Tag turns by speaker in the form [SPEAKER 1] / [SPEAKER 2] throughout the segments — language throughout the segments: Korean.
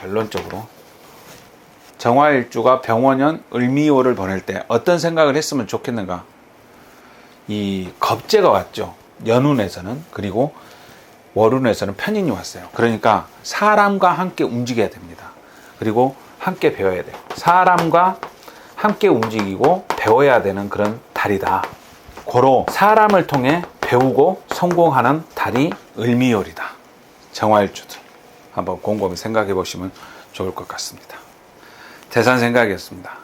[SPEAKER 1] 반론적으로 정화일주가 병원년 을미월을 보낼 때 어떤 생각을 했으면 좋겠는가. 이 겁재가 왔죠. 연운에서는. 그리고 월운에서는 편인이 왔어요. 그러니까 사람과 함께 움직여야 됩니다. 그리고 함께 배워야 돼요. 사람과 함께 움직이고 배워야 되는 그런 달이다. 고로 사람을 통해 배우고 성공하는 달이 을미월이다. 정화일주들 한번 곰곰이 생각해 보시면 좋을 것 같습니다. 대산 생각이었습니다.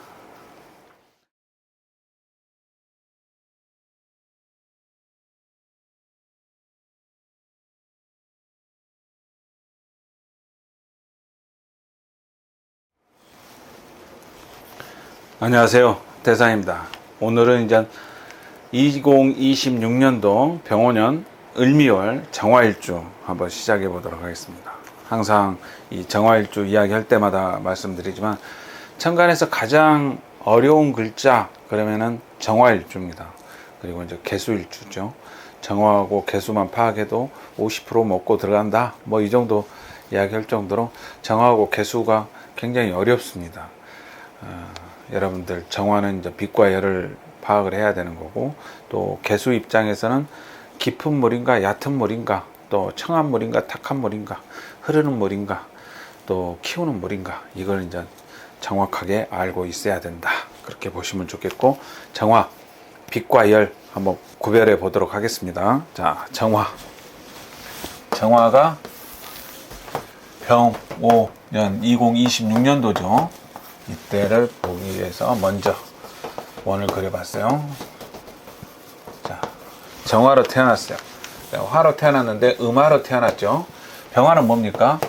[SPEAKER 1] 안녕하세요, 대산입니다. 오늘은 이제 2026년도 병원년 을미월 정화일주 한번 시작해 보도록 하겠습니다. 항상 이 정화일주 이야기할 때마다 말씀드리지만 천간에서 가장 어려운 글자 그러면은 정화일주입니다. 그리고 이제 개수일주죠. 정화하고 개수만 파악해도 50% 먹고 들어간다. 뭐 이 정도 이야기할 정도로 정화하고 개수가 굉장히 어렵습니다. 여러분들 정화는 이제 빛과 열을 파악을 해야 되는 거고, 또 개수 입장에서는 깊은 물인가 얕은 물인가, 또 청한 물인가 탁한 물인가, 흐르는 물인가, 또 키우는 물인가, 이걸 이제 정확하게 알고 있어야 된다. 그렇게 보시면 좋겠고, 정화, 빛과 열 한번 구별해 보도록 하겠습니다. 자, 정화가 병오년 2026년도죠. 이때를 보기 위해서 먼저 원을 그려봤어요. 자, 정화로 태어났어요. 화로 태어났는데 음화로 태어났죠. 병화는 뭡니까?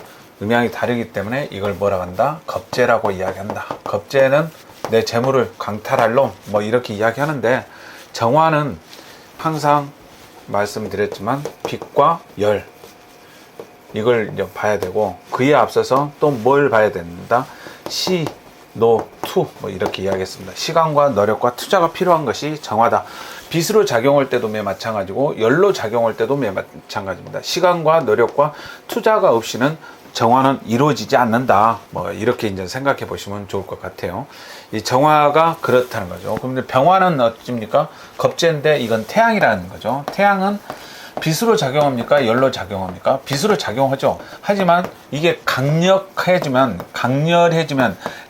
[SPEAKER 1] 음양이 다르기 때문에 이걸 뭐라고 한다? 겁재라고 이야기한다. 겁재는 내 재물을 강탈할 놈, 뭐 이렇게 이야기하는데, 정화는 항상 말씀드렸지만 빛과 열, 이걸 이제 봐야 되고, 그에 앞서서 또 뭘 봐야 된다? 시, 노, 투, 뭐 이렇게 이야기했습니다. 시간과 노력과 투자가 필요한 것이 정화다. 빛으로 작용할 때도 매 마찬가지고 열로 작용할 때도 매 마찬가지입니다. 시간과 노력과 투자가 없이는 정화는 이루어지지 않는다. 뭐 이렇게 이제 생각해 보시면 좋을 것 같아요. 이 정화가 그렇다는 거죠. 그런데 병화는 어찌입니까? 겁재인데 이건 태양이라는 거죠. 태양은 빛으로 작용합니까? 열로 작용합니까? 빛으로 작용하죠. 하지만 이게 강력해지면,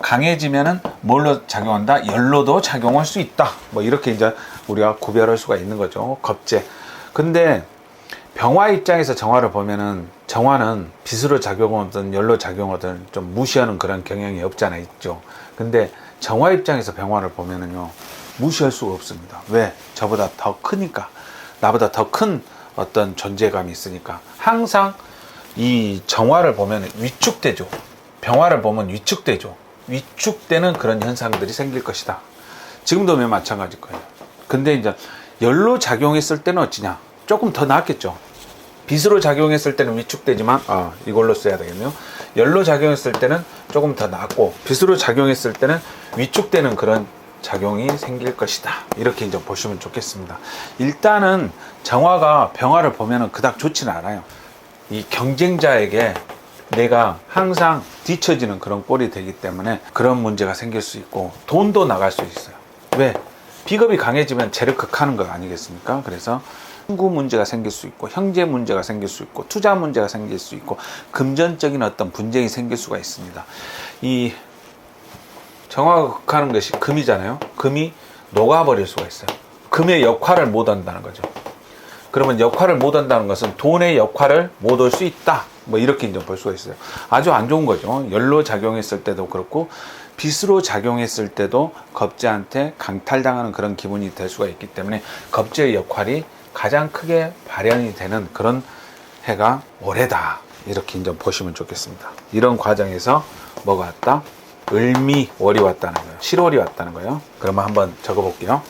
[SPEAKER 1] 강해지면은 뭘로 작용한다? 열로도 작용할 수 있다. 뭐 이렇게 이제 우리가 구별할 수가 있는 거죠. 겁재. 근데 병화 입장에서 정화를 보면은, 정화는 빛으로 작용하든 열로 작용하든 좀 무시하는 그런 경향이 없잖아 있죠. 근데 정화 입장에서 병화를 보면은요, 무시할 수가 없습니다. 왜? 저보다 더 크니까. 나보다 더 큰 어떤 존재감이 있으니까. 항상 이 정화를 보면 위축되죠. 병화를 보면 위축되죠. 위축되는 그런 현상들이 생길 것이다. 지금도 마찬가지일 거예요. 근데 이제 열로 작용했을 때는 어찌냐? 조금 더 낫겠죠. 빛으로 작용했을 때는 위축되지만, 이걸로 써야 되겠네요. 열로 작용했을 때는 조금 더 낫고, 빛으로 작용했을 때는 위축되는 그런 작용이 생길 것이다. 이렇게 이제 보시면 좋겠습니다. 일단은 정화가 병화를 보면은 그닥 좋지는 않아요. 이 경쟁자에게 내가 항상 뒤처지는 그런 꼴이 되기 때문에 그런 문제가 생길 수 있고, 돈도 나갈 수 있어요. 왜? 비겁이 강해지면 재를 극하는 거 아니겠습니까? 그래서 친구 문제가 생길 수 있고, 형제 문제가 생길 수 있고, 투자 문제가 생길 수 있고, 금전적인 어떤 분쟁이 생길 수가 있습니다. 이 정화가 극하는 것이 금이잖아요. 금이 녹아버릴 수가 있어요. 금의 역할을 못 한다는 거죠. 그러면 역할을 못 한다는 것은 돈의 역할을 못 할 수 있다. 뭐 이렇게 이제 볼 수가 있어요. 아주 안 좋은 거죠. 열로 작용했을 때도 그렇고, 빛으로 작용했을 때도 겁재한테 강탈당하는 그런 기분이 될 수가 있기 때문에 겁재의 역할이 가장 크게 발현이 되는 그런 해가 올해다. 이렇게 이제 보시면 좋겠습니다. 이런 과정에서 뭐가 왔다? 을미월이 왔다는 거예요. 실월이 왔다는 거예요. 그러면 한번 적어볼게요.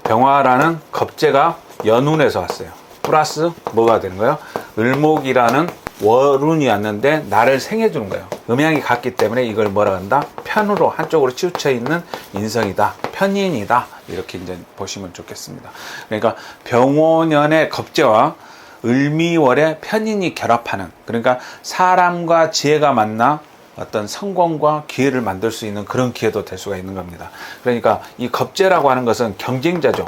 [SPEAKER 1] 병화라는 겁재가 연운에서 왔어요. 플러스 뭐가 되는 거예요? 을목이라는 월운이 왔는데 나를 생해주는 거예요. 음양이 같기 때문에 이걸 뭐라 한다? 편으로 한쪽으로 치우쳐 있는 인성이다. 편인이다. 이렇게 이제 보시면 좋겠습니다. 그러니까 병오년의 겁재와 을미월의 편인이 결합하는, 그러니까 사람과 지혜가 만나 어떤 성공과 기회를 만들 수 있는 그런 기회도 될 수가 있는 겁니다. 그러니까 이 겁재라고 하는 것은 경쟁자죠.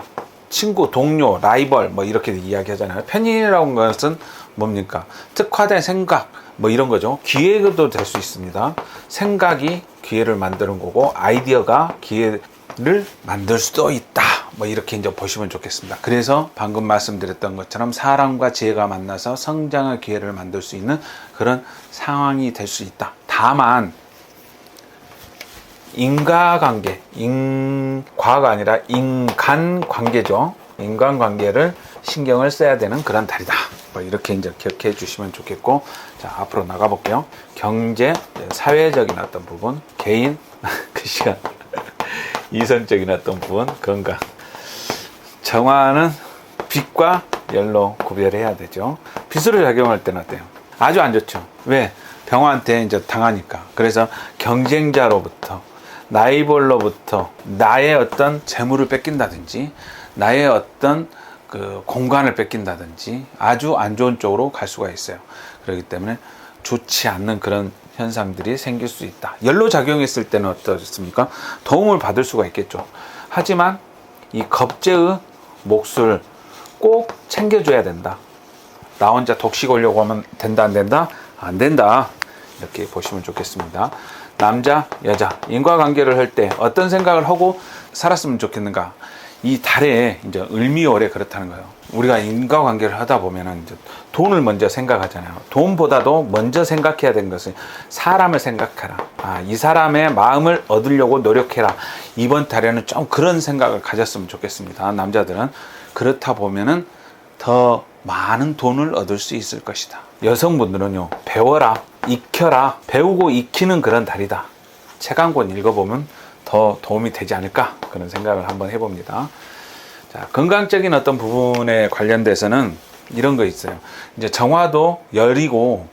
[SPEAKER 1] 친구, 동료, 라이벌 뭐 이렇게 이야기하잖아요. 편인이라고 하는 것은 뭡니까? 특화된 생각 뭐 이런 거죠. 기회도 될 수 있습니다. 생각이 기회를 만드는 거고 아이디어가 기회를 만들 수도 있다. 뭐 이렇게 이제 보시면 좋겠습니다. 그래서 방금 말씀드렸던 것처럼 사람과 지혜가 만나서 성장의 기회를 만들 수 있는 그런 상황이 될 수 있다. 다만 인과관계, 과가 아니라 인간관계죠. 인간관계를 신경을 써야 되는 그런 달이다. 뭐 이렇게 이제 기억해 주시면 좋겠고, 자 앞으로 나가 볼게요. 경제, 사회적인 어떤 부분, 개인, 그 시간, 이성적인 어떤 부분, 건강. 정화는 빛과 열로 구별해야 되죠. 빛으로 작용할 때는 어때요? 아주 안 좋죠. 왜? 병화한테 이제 당하니까. 그래서 경쟁자로부터, 라이벌로부터 나의 어떤 재물을 뺏긴다든지, 나의 어떤 그 공간을 뺏긴다든지 아주 안 좋은 쪽으로 갈 수가 있어요. 그렇기 때문에 좋지 않는 그런 현상들이 생길 수 있다. 열로 작용했을 때는 어떻습니까? 도움을 받을 수가 있겠죠. 하지만 이 겁재의 몫을 꼭 챙겨줘야 된다. 나 혼자 독식 오려고 하면 된다, 안 된다? 안 된다. 이렇게 보시면 좋겠습니다. 남자, 여자, 인과관계를 할 때 어떤 생각을 하고 살았으면 좋겠는가? 이 달에 이제 을미월에 그렇다는 거예요. 우리가 인과관계를 하다 보면은 이제 돈을 먼저 생각하잖아요. 돈보다도 먼저 생각해야 되는 것은 사람을 생각해라. 이 사람의 마음을 얻으려고 노력해라. 이번 달에는 좀 그런 생각을 가졌으면 좋겠습니다. 남자들은 그렇다 보면은 더 많은 돈을 얻을 수 있을 것이다. 여성분들은요, 배워라, 익혀라, 배우고 익히는 그런 달이다. 책 한 권 읽어보면 더 도움이 되지 않을까, 그런 생각을 한번 해봅니다. 자, 건강적인 어떤 부분에 관련돼서는 이런 거 있어요. 이제 정화도 열이고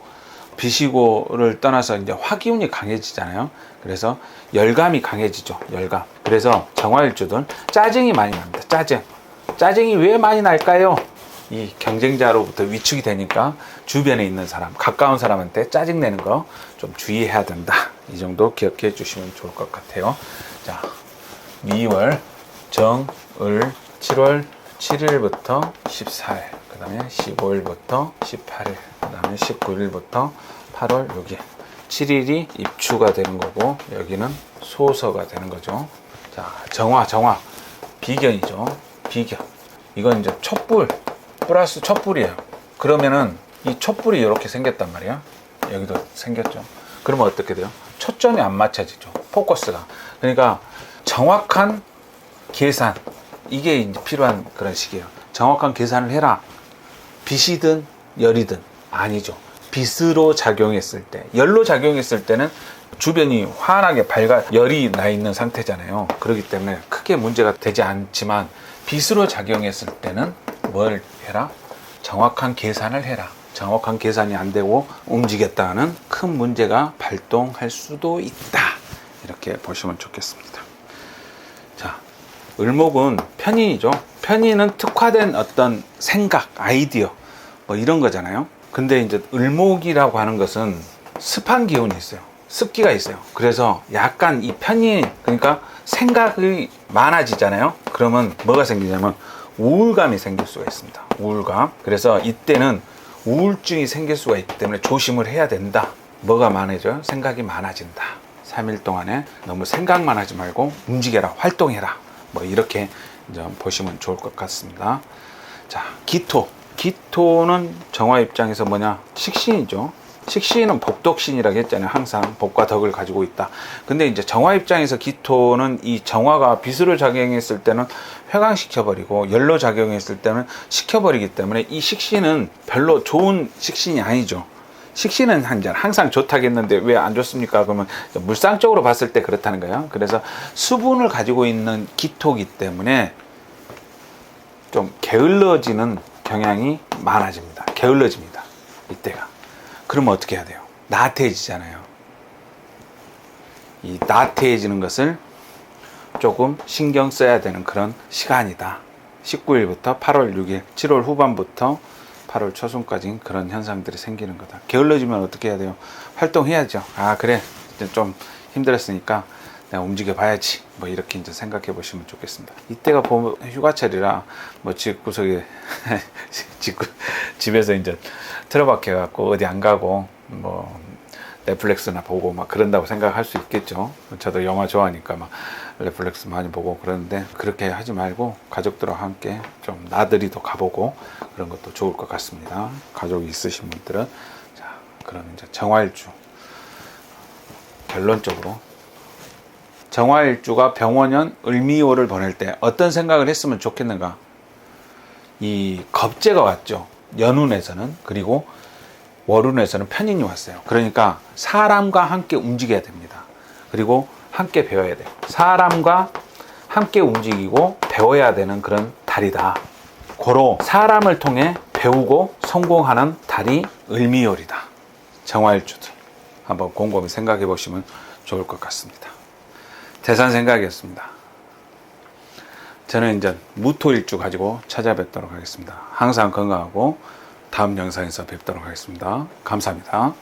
[SPEAKER 1] 비시고를 떠나서 이제 화기운이 강해지잖아요. 그래서 열감이 강해지죠. 열감. 그래서 정화일주들 짜증이 많이 납니다. 짜증이 왜 많이 날까요? 이 경쟁자로부터 위축이 되니까 주변에 있는 사람, 가까운 사람한테 짜증내는 거 좀 주의해야 된다. 이 정도 기억해 주시면 좋을 것 같아요. 자, 미월, 정, 을, 7월 7일부터 14일, 그 다음에 15일부터 18일, 그 다음에 19일부터 8월 6일. 7일이 입추가 되는 거고, 여기는 소서가 되는 거죠. 자, 정화. 비견이죠. 비견. 이건 이제 촛불, 플러스 촛불이에요. 그러면은 이 촛불이 이렇게 생겼단 말이야. 여기도 생겼죠. 그러면 어떻게 돼요? 초점이 안 맞춰지죠. 포커스가. 그러니까 정확한 계산, 이게 이제 필요한 그런 시기예요. 정확한 계산을 해라. 빛이든 열이든 아니죠. 빛으로 작용했을 때, 열로 작용했을 때는 주변이 환하게 열이 나 있는 상태잖아요. 그렇기 때문에 크게 문제가 되지 않지만 빛으로 작용했을 때는 뭘 해라? 정확한 계산을 해라. 정확한 계산이 안 되고 움직였다는 큰 문제가 발동할 수도 있다. 이렇게 보시면 좋겠습니다. 자, 을목은 편인이죠. 편인은 특화된 어떤 생각, 아이디어 뭐 이런 거잖아요. 근데 이제 을목이라고 하는 것은 습한 기운이 있어요. 습기가 있어요. 그래서 약간 이 편인, 그러니까 생각이 많아지잖아요. 그러면 뭐가 생기냐면 우울감이 생길 수가 있습니다. 우울감. 그래서 이때는 우울증이 생길 수가 있기 때문에 조심을 해야 된다. 뭐가 많아져요? 생각이 많아진다. 3일 동안에 너무 생각만 하지 말고 움직여라, 활동해라. 뭐 이렇게 이제 보시면 좋을 것 같습니다. 자, 기토. 기토는 정화 입장에서 뭐냐? 식신이죠. 식신은 복덕신이라고 했잖아요. 항상 복과 덕을 가지고 있다. 근데 이제 정화 입장에서 기토는 이 정화가 빛으로 작용했을 때는 회강시켜버리고 열로 작용했을 때는 식혀버리기 때문에 이 식신은 별로 좋은 식신이 아니죠. 식신은 항상 좋다겠는데 왜 안 좋습니까? 그러면 물상적으로 봤을 때 그렇다는 거예요. 그래서 수분을 가지고 있는 기토이기 때문에 좀 게을러지는 경향이 많아집니다. 게을러집니다. 이때가. 그러면 어떻게 해야 돼요? 나태해지잖아요. 이 나태해지는 것을 조금 신경 써야 되는 그런 시간이다. 19일부터 8월 6일, 7월 후반부터 8월 초순까지 그런 현상들이 생기는 거다. 게을러지면 어떻게 해야 돼요? 활동해야죠. 그래, 이제 좀 힘들었으니까 내가 움직여 봐야지 뭐 이렇게 이제 생각해 보시면 좋겠습니다. 이때가 보면 휴가철이라 뭐 집구석에 집에서 이제 틀어박혀 갖고 어디 안 가고 뭐 넷플릭스나 보고 막 그런다고 생각할 수 있겠죠. 저도 영화 좋아하니까 막 넷플릭스 많이 보고 그러는데 그렇게 하지 말고 가족들과 함께 좀 나들이도 가보고 그런 것도 좋을 것 같습니다. 가족이 있으신 분들은. 자, 그럼 이제 정화일주 결론적으로 정화일주가 병원년 을미호를 보낼 때 어떤 생각을 했으면 좋겠는가. 이 겁재가 왔죠, 연운에서는. 그리고 월운에서는 편인이 왔어요. 그러니까 사람과 함께 움직여야 됩니다. 그리고 함께 배워야 돼요. 사람과 함께 움직이고 배워야 되는 그런 달이다. 고로 사람을 통해 배우고 성공하는 달이 을미월이다. 정화일주들 한번 곰곰이 생각해 보시면 좋을 것 같습니다. 대산 생각이었습니다. 저는 이제 무토일주 가지고 찾아뵙도록 하겠습니다. 항상 건강하고 다음 영상에서 뵙도록 하겠습니다. 감사합니다.